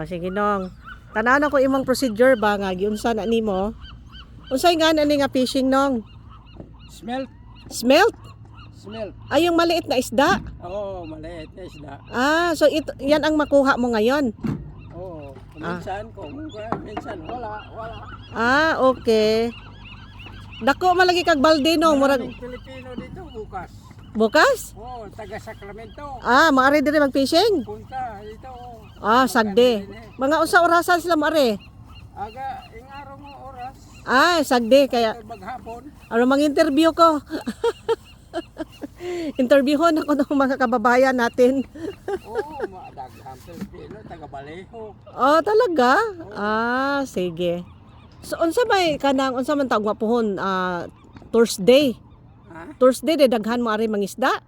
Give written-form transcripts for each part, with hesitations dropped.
Sige nong. Tanaw ko imong procedure ba nga giunsa na nimo? Unsay nga ani nga fishing nong? Smelt. Smelt? Smelt. Ay yung maliit na isda? Oo, maliit na isda. So yan ang makuha mo ngayon. Oo, minsan minsan wala. Okay. Dako malagi kag balde no, murag Maraming Pilipino dito bukas. bukas? Oo, taga Sacramento. Maari dire mag-fishing? Punta dito. Sagde. Mga unsa orasan sila maari? Aga, ingaraw mo oras. Sagde kaya Maghapon. mag-interview ko. Interviewon ako ng mga kababayan natin. Oo, daghang Pilipino, taga Baleho. Talaga? Sige. So unsa may kanang unsa man tawag mapuhon Thursday. Ha? Thursday de daghan mo ari mangisda.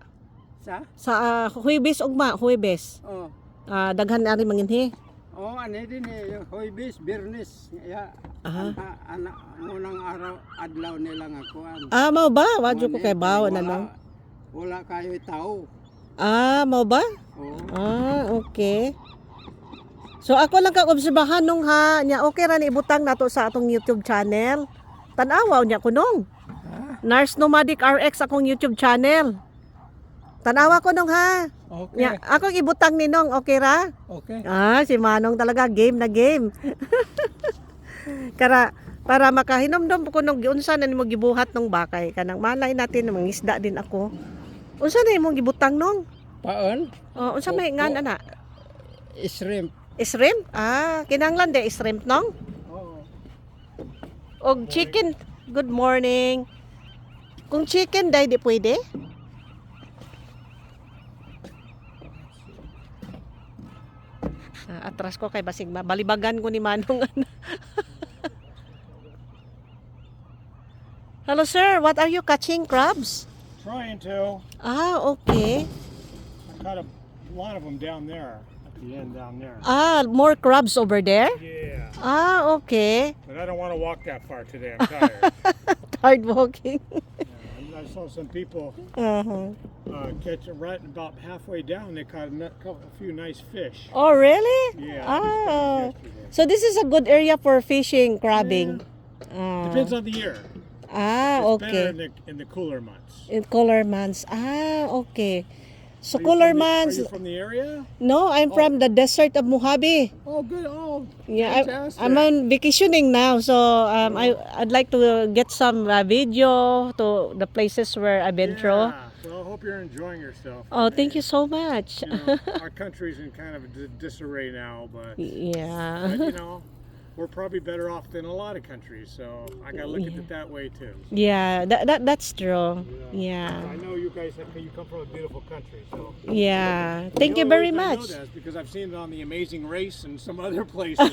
Sa? Huwebes ugma, Huwebes. Oo. Daghan ari manginhi. Oo, ano din eh, Huwebes, Biyernes. Ya, anak munang araw, adlaw nila nga kuan. Mao ba? Wadyo ko kay bawo na lang. Wala kayo tao. Mao ba? Oo. Okay. So ako lang kang obserbahan nung nya okay ra ni ibutang nato sa atong YouTube channel. Tanawaw nya kunong. Nars Nomadic RX akong YouTube channel. Tanawa ko nung Okay. Nya ako ibutang ni nong okay ra? Okay. Si Manong talaga game na game. Para makahinomdom ko nung giunsa na nimo gibuhat nung bakay kanang malay natin mangisda din ako. Unsa na imong gibutang nong? Paon? Unsa may ngan ana? Shrimp. Shrimp? Kinanglan de shrimp nong? Oo. Og chicken. Good morning. Kung chicken day di pwede? Atras ko kay basig balibagan ko ni Manong. Hello sir, what are you catching? Crabs? Trying to. Okay. I caught a lot of them down there, at the end down there. More crabs over there? Yeah. Okay. But I don't want to walk that far today. I'm tired. Hard walking. I saw some people catch it right about halfway down. They caught a few nice fish. Oh, really? Yeah. Yesterday. So this is a good area for fishing, crabbing. Depends on the year. It's Okay. better in the cooler months. In cooler months. Okay. So Are you cooler from the- months. Are you from the area? No, I'm from the desert of Mojave. Oh, good. Oh, Yeah, fantastic. I'm on vacationing now, so I'd like to get some video to the places where I've been through. Yeah. Well, I hope you're enjoying yourself. Oh, thank you so much. You know, our country's in kind of a disarray now, but Yeah. we're probably better off than a lot of countries. So I gotta look at it that way too. Yeah, that's true. Yeah. I know you guys you come from a beautiful country, so Yeah. Thank you The very only reason I much. know that is because I've seen it on The Amazing Race and some other places.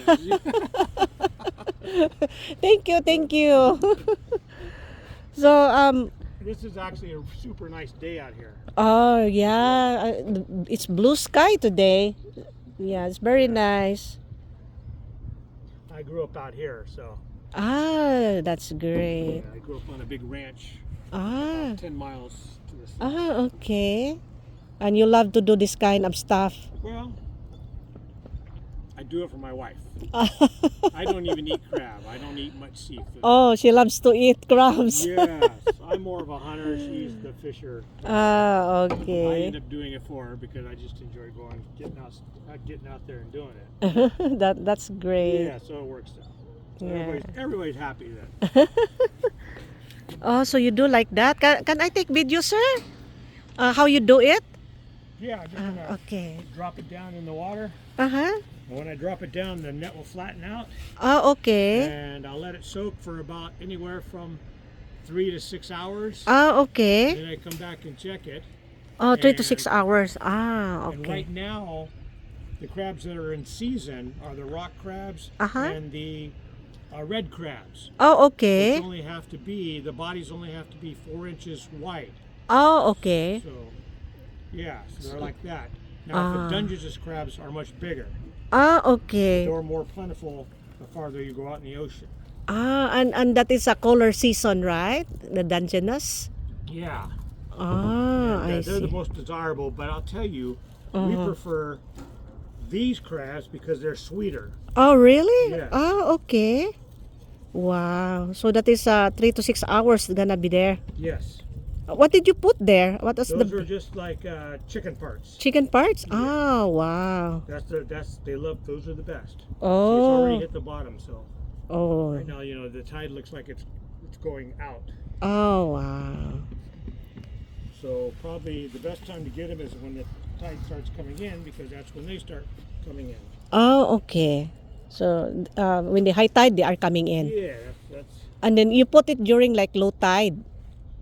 Thank you. So This is actually a super nice day out here. yeah, it's blue sky today. Yeah, it's very nice. I grew up out here, so That's great. I grew up on a big ranch, 10 miles to the south. Okay. And you love to do this kind of stuff. Well, I do it for my wife. I don't even eat crab. I don't eat much seafood. Oh, she loves to eat crabs. Yes, I'm more of a hunter. She's the fisher. I Okay. end up doing it for her because I just enjoy getting out there and doing it. That's great. Yeah, so it works out. So Yeah. everybody's happy then. So you do like that? Can I take video, sir? How you do it? Yeah, I'm just gonna Okay. drop it down in the water. Uh-huh. And when I drop it down, the net will flatten out, Okay. and I'll let it soak for about anywhere from 3 to 6 hours. Okay. Then I come back and check it. 3 to 6 And- hours. And Okay. right now, the crabs that are in season are the rock crabs and the red crabs. Okay. The bodies only have to be 4 inches wide. Okay. So, yeah, so they're like that. Now, the Dungeness crabs are much bigger. Okay. They're more plentiful the farther you go out in the ocean. And that is a color season, right? The Dungeness? Yeah. I They're the see. most desirable, but I'll tell you, we prefer these crabs because they're sweeter. Oh, really? Yes. Oh, okay. Wow. So that is 3 to 6 hours gonna be there. Yes. What did you put there? What was Those the are just like chicken parts. chicken parts? Oh, wow. They love, those are the best. See, it's already Oh. hit the bottom, so Oh. right now, you know, the tide looks like it's going out. Oh, wow. So probably the best time to get them is when the tide starts coming in, because that's when they start coming in. Oh, okay. So when the high tide, they are coming in. Yeah, that's And then you put it during like low tide.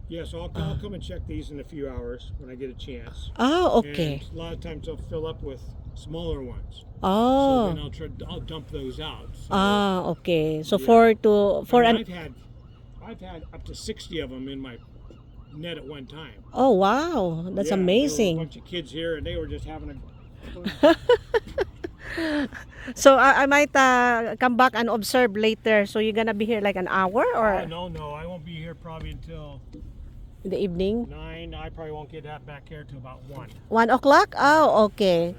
yeah. So I'll come and check these in a few hours when I get a chance. Oh, okay. And a lot of times they'll fill up with smaller ones. So Oh. then I'll dump those out. So, Ah, okay. So Yeah. for I mean, an I've had up to 60 of them in my net at one time. oh, wow. That's Yeah, there were a amazing. bunch of kids here, and they were just having a. So I might come back and observe later. So you're gonna be here like an hour or No, I won't be here probably until in the evening? 9. I probably won't get that back here till about 1. 1 o'clock? Oh, okay.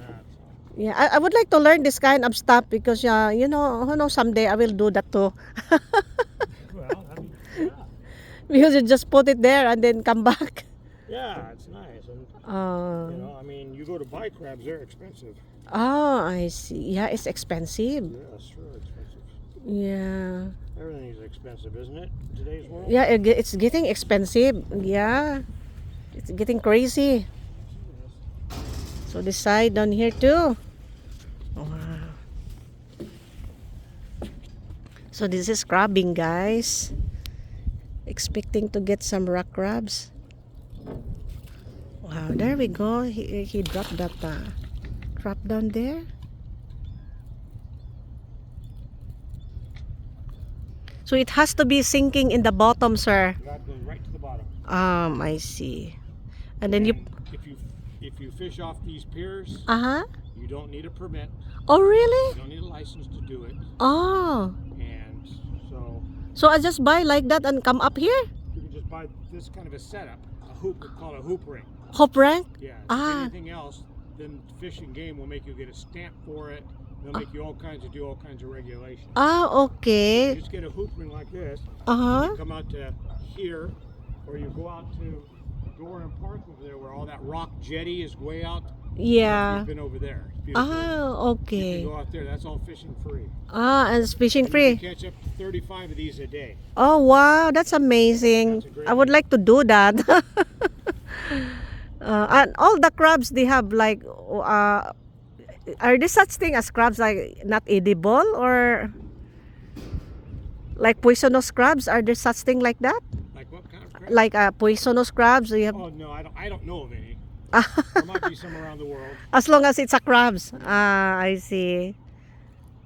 Yeah, I would like to learn this kind of stuff because you know, who knows, someday I will do that too. Well, I mean, yeah. Because you just put it there and then come back. Yeah, it's nice. And, Uh, you know, I mean, you go to buy crabs, they're expensive. oh, I see. Yeah, it's expensive. Yeah, sure, expensive. Yeah. Everything is expensive, isn't it? In today's world? Yeah, it's getting expensive. Yeah. It's getting crazy. So this side down here too. Wow. So this is crabbing, guys. Expecting to get some rock crabs. Wow, there we go. He dropped that trap down there. So it has to be sinking in the bottom, sir. That goes right to the bottom. I see. And then you If you fish off these piers, uh-huh. you don't need a permit. Oh, really? You don't need a license to do it. Oh. And so So I just buy like that and come up here? you can just buy this kind of a setup, a hoop, we call it a hoop ring. Hop rank? Yeah. If Ah. anything else, then Fish and Game will make you get a stamp for it. They'll make you do all kinds of regulations. Ah, You okay. just get a hoop ring like this. Uh-huh. You come out to here, or you go out to Doran Park over there, where all that rock jetty is way out. Yeah. You've been over there. It's beautiful. Ah, You okay. can go out there. That's all fishing free. Ah, and it's fishing You free. can catch up to 35 of these a day. Oh, wow. That's amazing. That's a great I would thing. like to do that. And all the crabs, they have like, are there such thing as crabs like not edible or like poisonous crabs? Are there such thing like that? Like what kind of crab? Like poisonous crabs? You have, Oh no, I don't know of any. There might be some around the world. as long as it's a crabs. Ah, I see.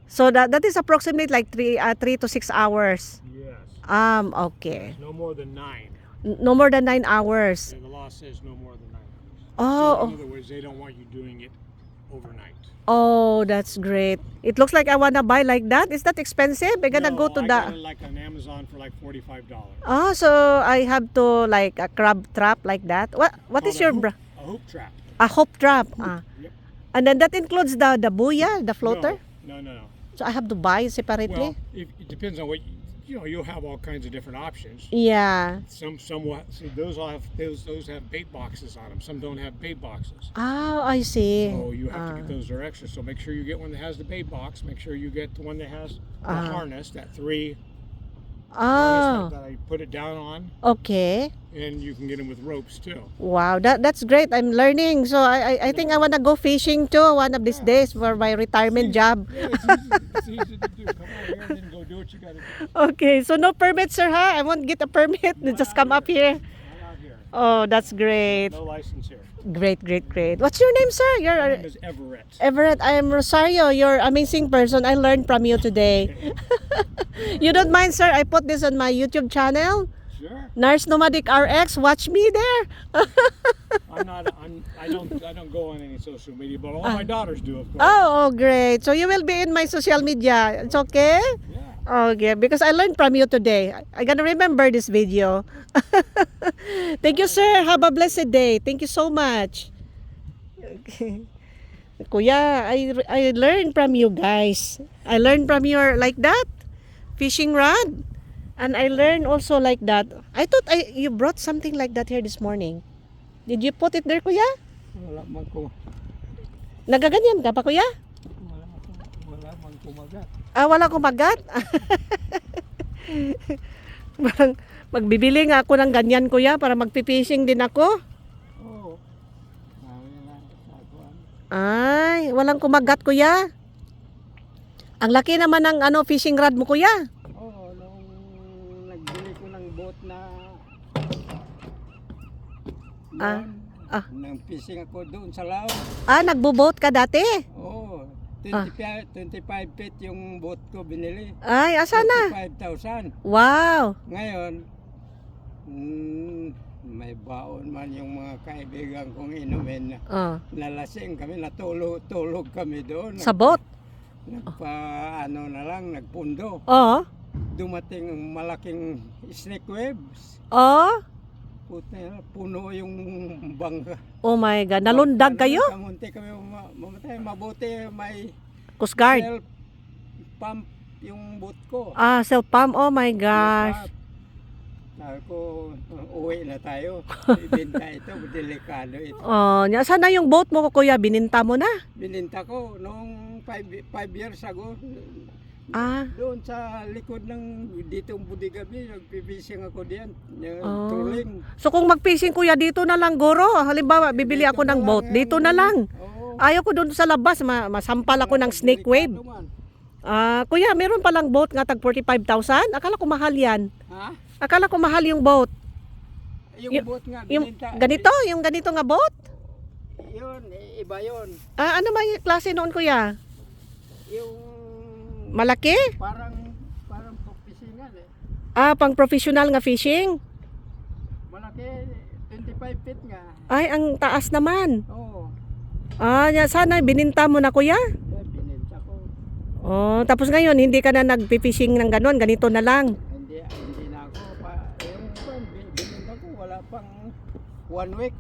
So that is approximately like 3 to 6 hours. Yes. Okay. No more than 9. No more than 9 hours. And the law says no more than 9 hours. So Oh, in other words, they don't want you doing it overnight. oh, that's great. It looks like I wanna buy like that. Is that expensive? I gotta No, go to I the. got it like on Amazon for like $45. Oh, so I have to like a crab trap like that. What is your Called a hoop trap. a hoop trap? Ah. Yep. And then that includes the buoy, the floater. No. So I have to buy separately. Well, it depends on what you know. You'll have all kinds of different options. Yeah. Some will see those all have those have bait boxes on them. Some don't have bait boxes. Oh, I see. So you have to Ah. get those are extra. So make sure you get one that has the bait box. Make sure you get the one that has the Ah. harness, that 3 Oh, harness that I put it down on, okay. and you can get them with ropes too. Wow, that's great. I'm learning. So I think I wanna go fishing too one of these days for my retirement job. Yeah, it's easy to do. Come out here and then go do what you gotta do. Okay, so no permit, sir, huh? I won't get a permit. Just come up here. Not out here. Oh, that's great. No license here. Great. What's your name, sir? My You're name is Everett. Everett. I am Rosario. You're an amazing person. I learned from you today. You don't mind, sir? I put this on my YouTube channel. Sure. Nurse Nomadic RX. Watch me there. I don't go on any social media, but all my daughters do, of course. Oh, great. So you will be in my social media. It's okay? Yeah. Okay, because I learned from you today. I gotta remember this video. Thank you, sir. Have a blessed day. Thank you so much. Okay. Kuya, I learned from you guys. I learned from your like that fishing rod. And I learned also like that. I thought you brought something like that here this morning. Did you put it there, kuya? Wala man ko. Nagaganyan ka pa, kuya? Wala man kumagat. Ah, wala kumagat? Parang magbibili nga ako ng ganyan, kuya, para magpipishing din ako. Oo. Marami na saguan. Ay, walang kumagat, kuya. Ang laki naman ng fishing rod mo, kuya. Oo, nung nagbili ko ng boat na Ah, ah. nang fishing ako doon sa Lao. Ah, nagbo-boat ka dati? Oo, 25 feet yung boat ko binili. Ay, asa na? 5,000. Wow. Ngayon, may baon man yung mga kaibigan kong inumin na Oh, nalasing kami, natulog kami doon. sa boat? Nagpundo. Oh. Dumating ang malaking snake webs. Oh. Puno yung bangka. Oh my God. Nalundag kayo? Kamunti kami mamatay. Mabuti may Coast Guard. self-pump yung boat ko. Ah, self-pump. Oh my gosh. Sabi ko, uwi na tayo. Ibenta ito, delikado ito. Oh, saan na yung boat mo, kuya? Bininta mo na? Bininta ko noong 5 years ago. Ah. Doon sa likod ng ditong Budigabi, nagpipishing ako diyan. Oh. Trolling. So kung mag-fishing, kuya, dito na lang, guro. Halimbawa, bibili ako ng boat. Dito na lang. Oo. Ayaw ko doon sa labas. Masampal ako ng snake wave. Delikado man. Ah, kuya, meron palang boat nga tag 45,000? Akala ko mahal yan. Ha? Akala ko mahal yung boat. Yung boat nga, Yung bininta. yung ganito nga boat? Yun, iba yun. Ah, ano ba yung klase noon, kuya? Yung Malaki? parang pisingan eh. Ah, pang professional nga fishing? Malaki, 25 feet nga. Ay, ang taas naman. Oo. Ah, sana bininta mo na, kuya? Bininta ko. Oh, tapos ngayon hindi ka na nagpi-fishing ng ganon, ganito na lang. Hindi na ako bininta ko wala pang 1 week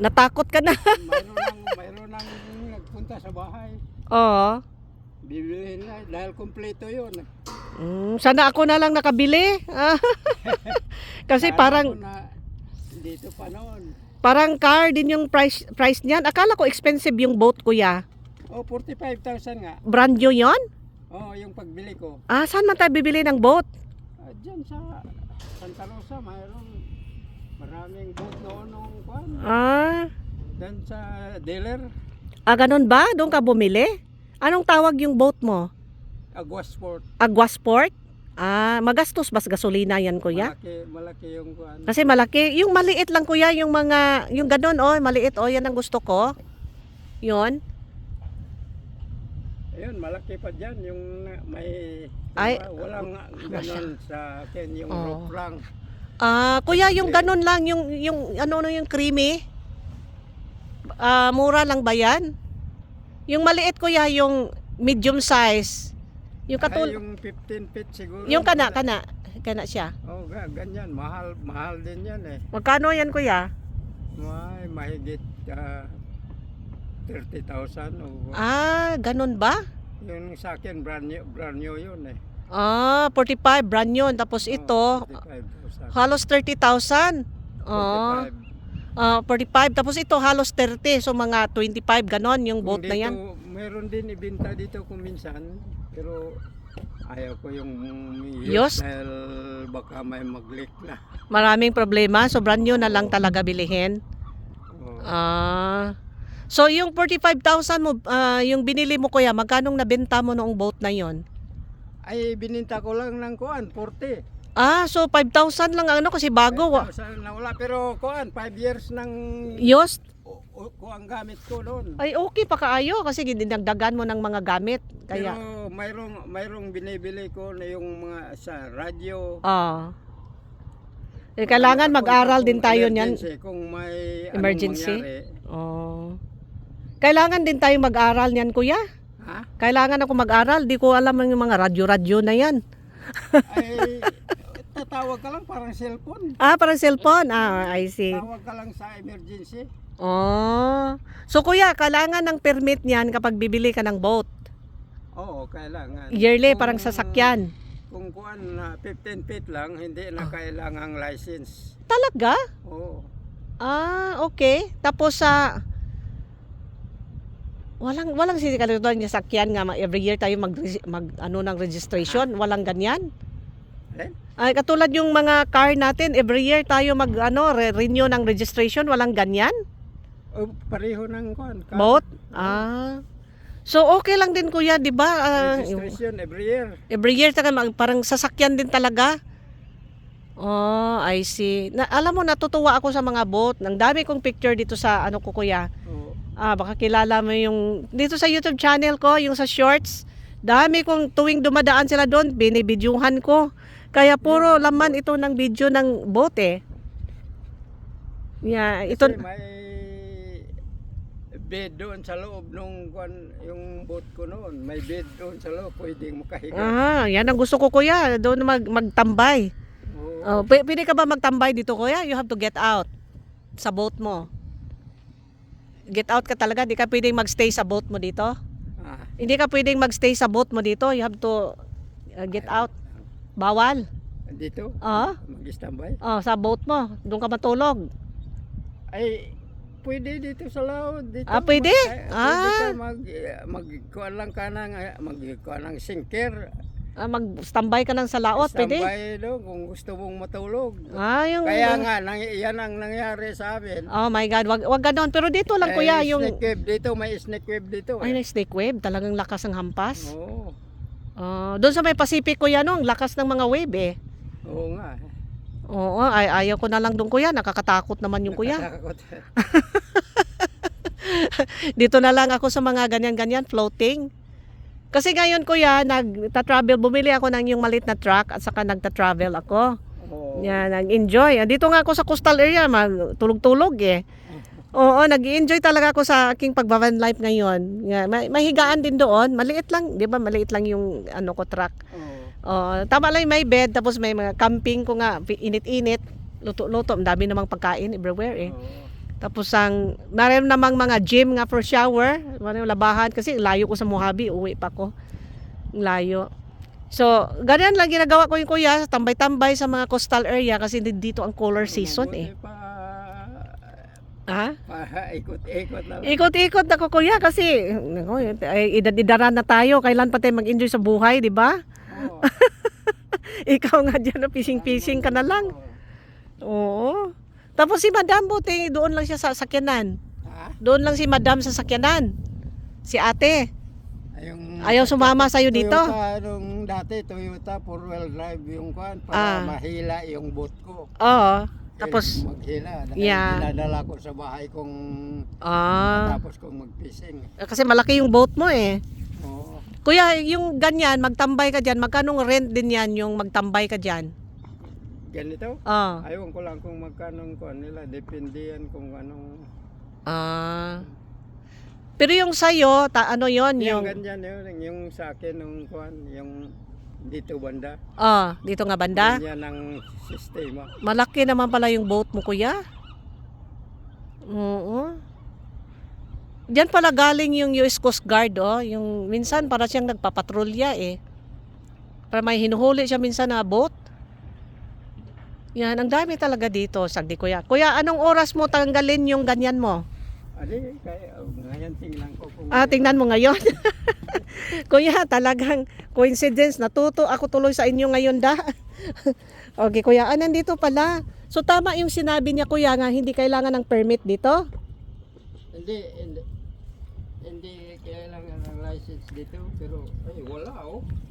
Natakot ka na. mayroon nang nagpunta sa bahay. Oo. Bibilihin na dahil kumpleto 'yun. Sana ako na lang nakabili. Kasi parang dito pa noon. parang car din yung price niyan. Akala ko expensive yung boat, kuya. Oh, 45,000 nga. Brand new 'yon? Oh, yung pagbili ko. Ah, saan man tayo bibili ng boat? Diyan sa Santa Rosa, maraming boat noong kwan. Ah, Diyan sa dealer, ganun ba? Doon ka bumili? Anong tawag yung boat mo? Aguasport. Aguasport? Ah, magastos bas gasolina yan, kuya? Malaki yung kwan. Kasi malaki. Yung maliit lang, kuya, yung ganun, maliit, yan ang gusto ko. Yun. Ayun, malaki pa dyan. Yung may... Ay, walang ganon sa akin, yung Oh. rope lang. Ah, kuya, yung ganun lang, yung creamy. Ah, mura lang ba yan? Yung maliit, kuya, yung medium size. Yung Ay, yung 15 feet siguro. yung kana siya. Oh, ganyan. Mahal din yan eh. Magkano yan, kuya? Mahigit 30,000. Ah, ganun ba? Yung sa akin, brand new yun eh. Ah, 45, brand yun. Tapos ito, 45,000. halos 30,000. Oh. 45. Tapos ito, halos 30. So, mga 25, ganon yung boat na yan. Meron din ibenta dito kung minsan. Pero ayaw ko yung Yos? dahil baka may mag-leak na. Maraming problema. So, brand new na lang talaga bilihin. Oh. Ah. So, yung 45,000 mo, yung binili mo, kuya, magkanong nabenta mo noong boat na yon? Ay, bininta ko lang ng 40. Ah, so 5,000 lang kasi bago. 5,000 na wala. Pero 5 years ng Yost? ang gamit ko doon. Ay, okay pa kaayo kasi dinagdagan mo ng mga gamit. Kaya, Pero mayroong binibili ko na yung mga sa radyo. kailangan mag-aral din tayo niyan. Kung may Emergency? anong mangyari. Oh. Kailangan din tayo mag-aral niyan, kuya. Ha? Kailangan ako mag-aral. Di ko alam yung mga radyo-radyo na yan. Ay, tatawag ka lang parang cellphone. Ah, parang cellphone. Ah, I see. Tawag ka lang sa emergency. Oh. So kuya, kailangan ng permit niyan kapag bibili ka ng boat. Oo, kailangan. Yearly, Kung- parang sasakyan. Kung kuan na 15 feet lang, hindi na kailangang license. Talaga? Oo. Ah, okay. Tapos sa walang sinikalimutan niya sakyan nga every year tayo mag ano ng registration, walang ganyan. Alin? Ay katulad yung mga car natin, every year tayo mag ano renew ng registration, walang ganyan. O, pareho ng kuan. Boat? Ah. So okay lang din kuya, 'di ba? Registration every year. Every year parang sasakyan din talaga. Oh, I see. Alam mo, natutuwa ako sa mga boat. Ang dami kong picture dito sa ano ko kuya. Oo. Baka kilala mo yung dito sa YouTube channel ko, yung sa shorts. Dami kong tuwing dumadaan sila doon, binibidyuhan ko. Kaya puro laman ito ng video ng boat eh. Yeah, ito. Kasi may bed doon sa loob nung kuan, yung boat ko noon. May bed doon sa loob, pwedeng makahiga. Yan ang gusto ko kuya, doon magtambay. Oo. Pwede ka ba magtambay dito kuya? You have to get out sa boat mo. Get out ka talaga, di ka pwedeng magstay sa boat mo dito. Ah, Hindi ka pwedeng magstay sa boat mo dito. You have to get out. Bawal. dito? Ah? Mag-standby? Sa boat mo. Doon ka matulog. Ay, pwede dito sa laod. Dito, Pwede? Pwede ka magkuhan lang ka ng, magkuhan ng sinker. Mag-standby ka lang sa laot. Pwede? Standby doon kung gusto mong matulog. Yung... Kaya nga, yan ang nangyari sa amin. Oh my God. Wag ganon. Pero dito lang kuya. Yung... Snake wave dito, may snake wave dito. Ay, na snake wave. Talagang lakas ng hampas. Oo. Doon sa may Pacific kuya no, ang lakas ng mga wave eh. Oo nga. Oo, ayaw ko na lang doon kuya. Nakakatakot naman yung kuya. Nakatakot. Dito na lang ako sa mga ganyan-ganyan, floating. Kasi ngayon kuya, nagta-travel, bumili ako ng yung maliit na truck at saka nagta-travel ako. Oo. Yan, nag-enjoy. Dito nga ako sa coastal area, tulog-tulog eh. Oo, nag-enjoy talaga ako sa aking pagbaban life ngayon. Yan, may higaan din doon, maliit lang, 'di ba? Maliit lang yung ano ko truck. Oo. Tama lang may bed, tapos may mga camping ko nga, init-init, luto-luto, ang dami namang pagkain everywhere eh. Oo. Tapos meron namang mga gym nga for shower, maraming labahan kasi layo ko sa Mojave, uwi pa ko. Layo. So, ganyan lang ginagawa ko yung kuya, tambay-tambay sa mga coastal area kasi dito ang cooler season eh. Ikot-ikot lang. Ikot-ikot ako kuya kasi edad-edaran na tayo, kailan pa tayo mag-enjoy sa buhay, di ba? Oo. Ikaw nga dyan, fishing-fishing ka na lang. Oo. Tapos si Madam buti, doon lang siya sa sakyanan. Ha? Doon lang si Madam sa sakyanan. Si ate. Ayaw sumama sa'yo dito. Toyota, nung dati, Toyota 4-wheel drive yung kuan para mahila yung boat ko. Oo. Tapos, Maghila. Yeah. Dinadala ko sa bahay kong tapos kong mag-fishing. kasi malaki yung boat mo eh. Oo. Kuya, yung ganyan, magtambay ka dyan, magkanong rent din yan yung magtambay ka dyan? Ganito? Oo. Ayaw ko lang kung magkano kuan nila. Depende yan kung anong... Pero yung sa'yo, ano yon Yung yung... ganyan yun. Yung sa akin, nung kuan, yung dito banda. Dito nga banda. Ganyan ang sistema. Malaki naman pala yung boat mo, kuya. Oo. Diyan pala galing yung US Coast Guard, yung minsan para siyang nagpapatrolya eh. Para may hinuhuli siya minsan na boat. Yan, ang dami talaga dito, sagdi kuya. Kuya, anong oras mo tanggalin yung ganyan mo? Ali, kaya ngayon tingnan ko kung... Tingnan mo ngayon. Kuya, talagang coincidence. Natuto ako tuloy sa inyo ngayon da. Okay, kuya. Nandito pala. So, tama yung sinabi niya, kuya, nga hindi kailangan ng permit dito? Hindi kailangan ng license dito, pero wala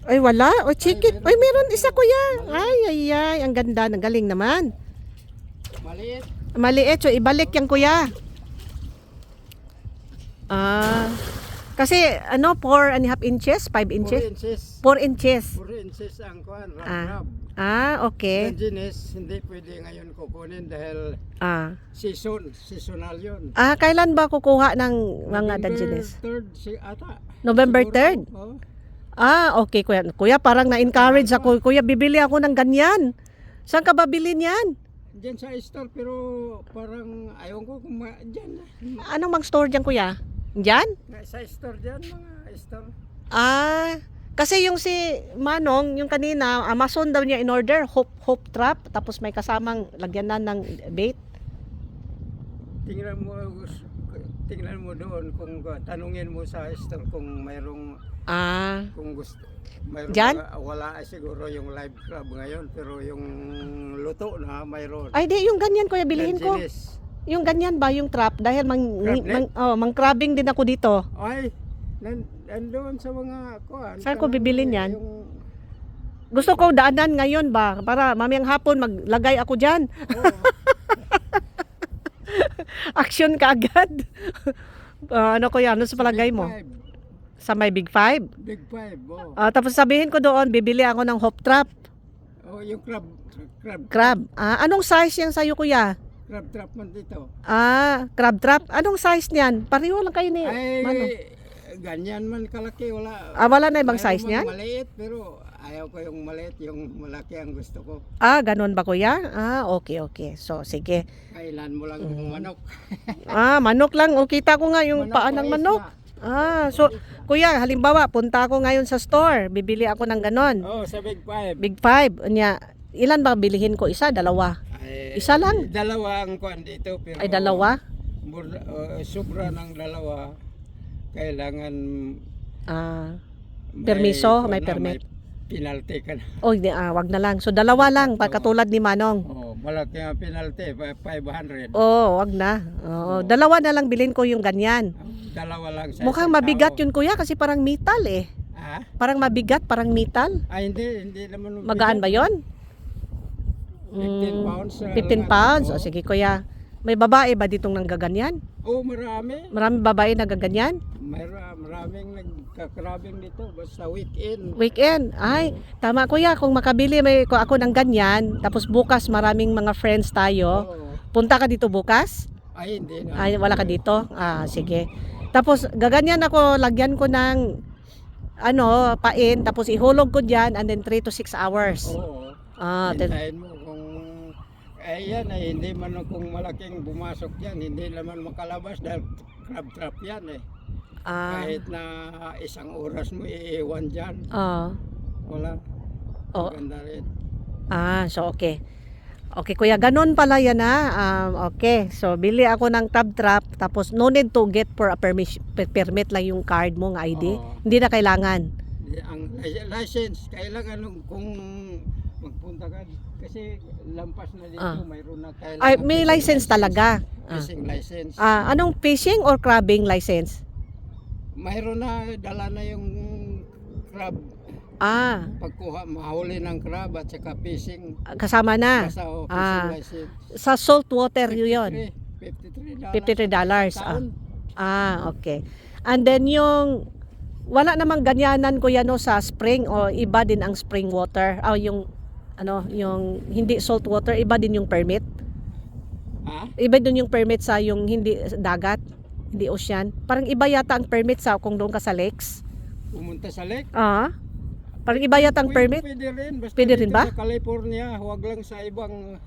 Ay, wala. Check it. Ay, meron isa, kuya. Ay. Ang ganda. Ang galing naman. Maliit. Maliit. So, ibalik yan, kuya. Kasi, 4.5 inches? 5 inches? 4 inches. 4 inches ang kuhan, Ah. rap-rap. Okay. Engineers, hindi pwede ngayon kukunin dahil seasonal yun. Kailan ba kukuha ng mga Dangenes? 3rd ata. November Siguro. 3rd? Oo. Okay, kuya. Kuya, parang na-encourage ako. Kuya, bibili ako ng ganyan. Saan ka ba bilhin yan? Diyan sa store pero parang ayaw ko kung diyan. Anong mang store dyan kuya? Dyan? Sa store diyan mga store. Ah, kasi yung si Manong, yung kanina, Amazon daw niya in order, hope trap, tapos may kasamang lagyan na ng bait. Tingnan mo doon kung tanungin mo sa store kung mayroong Ah, kung gusto mayroon Diyan? wala siguro yung live crab ngayon pero yung luto na mayroon. ay di, yung ganyan kuya, bilhin ko. Langinis. Yung ganyan ba, yung trap, dahil Crablet? mang-crabbing din ako dito. Ay, nandoon sa mga kuan. Saan ko bibilin yan? Yung, Gusto ko daanan ngayon ba, para mamayang hapon maglagay ako dyan. oh, Action ka agad. Ano kuya, ano sa palagay mo? Sa may Big Five? Big Five, oh. Tapos sabihin ko doon, bibili ako ng hope trap. Oh, yung Crab. Anong size yan sa'yo kuya? crab trap man dito. Crab trap. Anong size niyan? Pareho lang kayo ni Ay, Manong. ganyan man kalaki, wala. Wala na ibang Mayroon size mang niyan? Maliit, pero ayaw ko yung maliit, yung malaki ang gusto ko. Ganun ba kuya? Okay. So, sige. Kailan mo lang yung manok. Manok lang. O, kita ko nga yung paa ng mais manok. na. So, kuya, halimbawa, punta ako ngayon sa store. Bibili ako ng ganon. Oh, sa Big Five. Big Five. Ilan ba bilihin ko? Isa, dalawa? Ay, Isa lang? Dalawa ang kuan dito, pero Ay, dalawa? sobra ng dalawa. Kailangan Permiso? May kuwan na, permit? penalty ka na. Wag na lang. So, dalawa lang, katulad ni Manong. Oh, malaki ang penalty, 500. Wag na. Dalawa na lang bilhin ko yung ganyan. Dalawa lang sa Mukhang isang mabigat tao. yun kuya kasi parang metal eh. Ha? Parang mabigat, parang metal. Ay, hindi naman. Magaan ba yon? 15 pounds. 15 pounds? O sige kuya. May babae ba ditong nanggaganyan? Oh, marami. Marami babae nagaganyan? Maraming nagkakrabing dito basta weekend. Weekend. Ay, tama kuya. Kung makabili ko ako ng ganyan, tapos bukas maraming mga friends tayo. Oh. Punta ka dito bukas? Ay, hindi na. Ay, wala ka dito? Sige. Tapos gaganyan ako, lagyan ko ng pain, tapos ihulog ko diyan and then 3 to 6 hours. Oo. Ten- Hintayin mo kung yan ay hindi man kung malaking bumasok yan, hindi naman makalabas dahil crab trap yan eh. Kahit na isang oras mo iiwan dyan, wala. Oh. Maganda rin. So okay. Okay kuya, ganun pala yan okay, so bili ako ng crab trap, tapos no need to get for a permit lang yung card mo, ng ID. Oo. Hindi na kailangan. Ang license, kailangan kung magpunta ka, kasi lampas na dito, mayroon na kailangan. Ay, may license talaga. Fishing license. Anong fishing or crabbing license? Mayroon na, dala na yung crab. Pagkuha, mahuli ng crab at saka fishing. Kasama na. Basta fishing license. Sa salt water yun. $53. $53. Taon. Okay. And then yung wala namang ganyanan kuya sa spring o iba din ang spring water. Yung hindi salt water, iba din yung permit. Iba din yung permit sa yung hindi dagat, hindi ocean. Parang iba yata ang permit sa kung doon ka sa lakes. Pumunta sa lake. Parang iba yata ang permit. Pwede rin. Basta Pwede rin dito ba? Sa California, huwag lang sa ibang.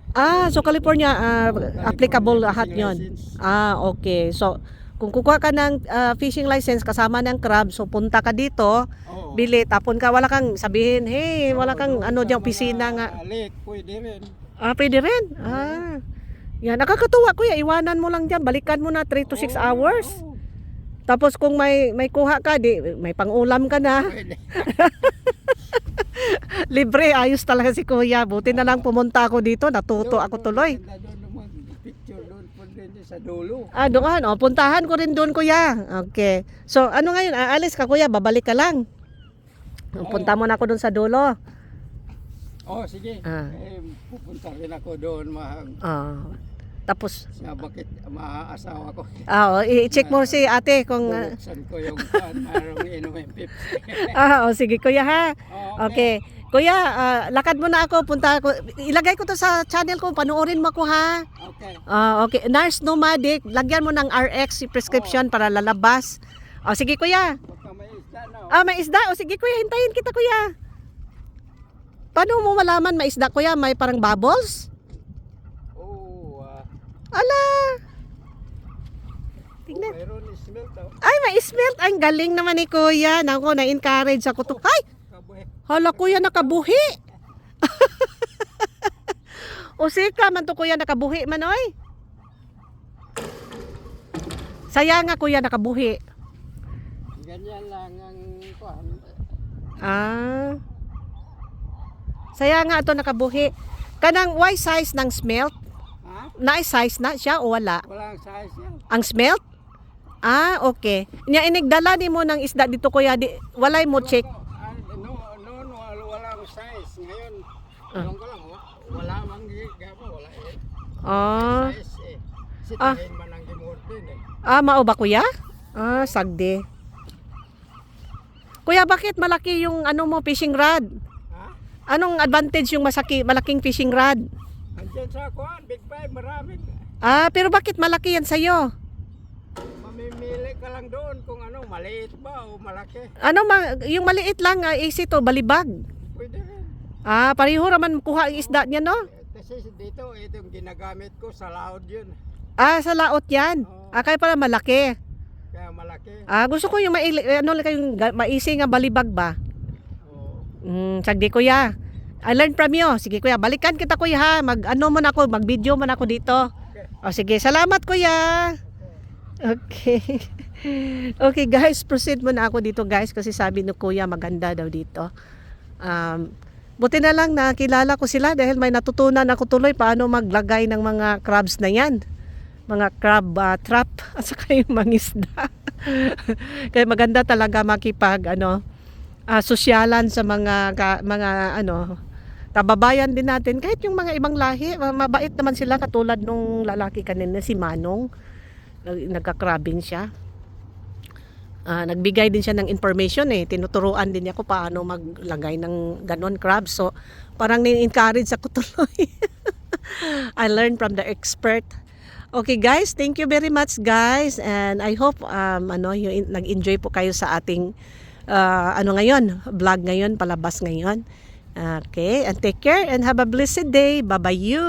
So California, applicable lahat fishing yon. license. Okay. So kung kukuha ka ng fishing license kasama ng crab, so punta ka dito, Oo. bili, tapon ka, wala kang sabihin, hey, wala kang Doon sa diyan mga opisina nga. Lake, pwede rin. Pwede rin. Yan, nakakatuwa kuya, iwanan mo lang diyan, balikan mo na 3 to 6 hours. Oo. Tapos kung may kuha ka, may pangulam ka na. Pwede. Libre, ayos talaga si kuya. Buti na lang pumunta ako dito, natuto ako tuloy. Doon naman, picture doon po din sa dulo. Doon. Puntahan ko rin doon kuya. Okay. So ano ngayon, aalis ka kuya, babalik ka lang. Punta mo na ako doon sa dulo. Sige. Pupunta rin ako doon. Tapos, Bakit maaasawa ko? i-check mo si ate kung... Buksan ko yung pan, mayroong inumin pips. Sige kuya ha. Okay. Kuya, lakad mo na ako, punta ako. Ilagay ko to sa channel ko, panoorin mo ako ha. Okay. Okay. Nurse Nomadic, lagyan mo ng RX prescription para lalabas. Sige kuya. Baka may isda na. May isda. Sige kuya, hintayin kita kuya. Paano mo malaman may isda kuya? May parang bubbles? Ala! Tignan. Mayroon smell daw. Ay, may smelt. Ang galing naman ni Kuya. Naku, na-encourage ako to. Ay! Kabuhi. Hala, Kuya, nakabuhi. O sika man to, Kuya, nakabuhi man, oy. Saya nga, Kuya, nakabuhi. Ganyan lang ang kuhan. Ah. Saya nga ito nakabuhi. Kanang Y size ng smelt? Ha? Na-size na siya o wala? Walang size yan. Ang smelt? Ah, okay. Nya inigdala ni mo ng isda dito, Kuya. Walay mo check. Noon walang size. Ngayon, alam ko lang, wala mang gigaba, wala eh. Ah. Size eh. Sitahin man ang gimortin eh. Ah, mao ba, Kuya? Ah, sagde. Kuya, bakit malaki yung ano mo fishing rod? Ha? Anong advantage yung malaking fishing rod? Andiyan sa kuhan, Big Five, maraming. Ah, pero bakit malaki yan sa'yo? Mamimili ka lang doon kung ano, maliit ba o malaki. Ano, yung maliit lang, easy to, balibag. Pwede rin. Ah, pareho raman kuha ang isda niya, no? Kasi dito, ito yung ginagamit ko sa laod yun. Ah, sa laot yan. Ah, kaya pala malaki. Kaya malaki. Ah, gusto ko yung yung maisi nga balibag ba? Oo. Sagdi, Kuya. I learned from you. Sige, Kuya, balikan kita, Kuya, ha. Mag-ano man ako, mag-video man ako dito. O, sige, salamat, Kuya. Okay. Okay, guys, proceed muna ako dito, guys, kasi sabi ni Kuya, maganda daw dito. Buti na lang nakilala ko sila dahil may natutunan ako tuloy paano maglagay ng mga crabs na yan. Mga crab trap at saka yung mangisda. Kaya maganda talaga makipag sosyalan sa mga kababayan din natin, kahit yung mga ibang lahi, mabait naman sila katulad nung lalaki kanina si Manong. Nagka-crabbing siya. Nagbigay din siya ng information tinuturuan din niya ko paano maglagay ng ganon crab. So parang ni-encourage ako tuloy. I learned from the expert. Okay guys, thank you very much guys, and I hope nag-enjoy po kayo sa ating ngayon, vlog ngayon, palabas ngayon. Okay, and take care and have a blessed day. Bye-bye you.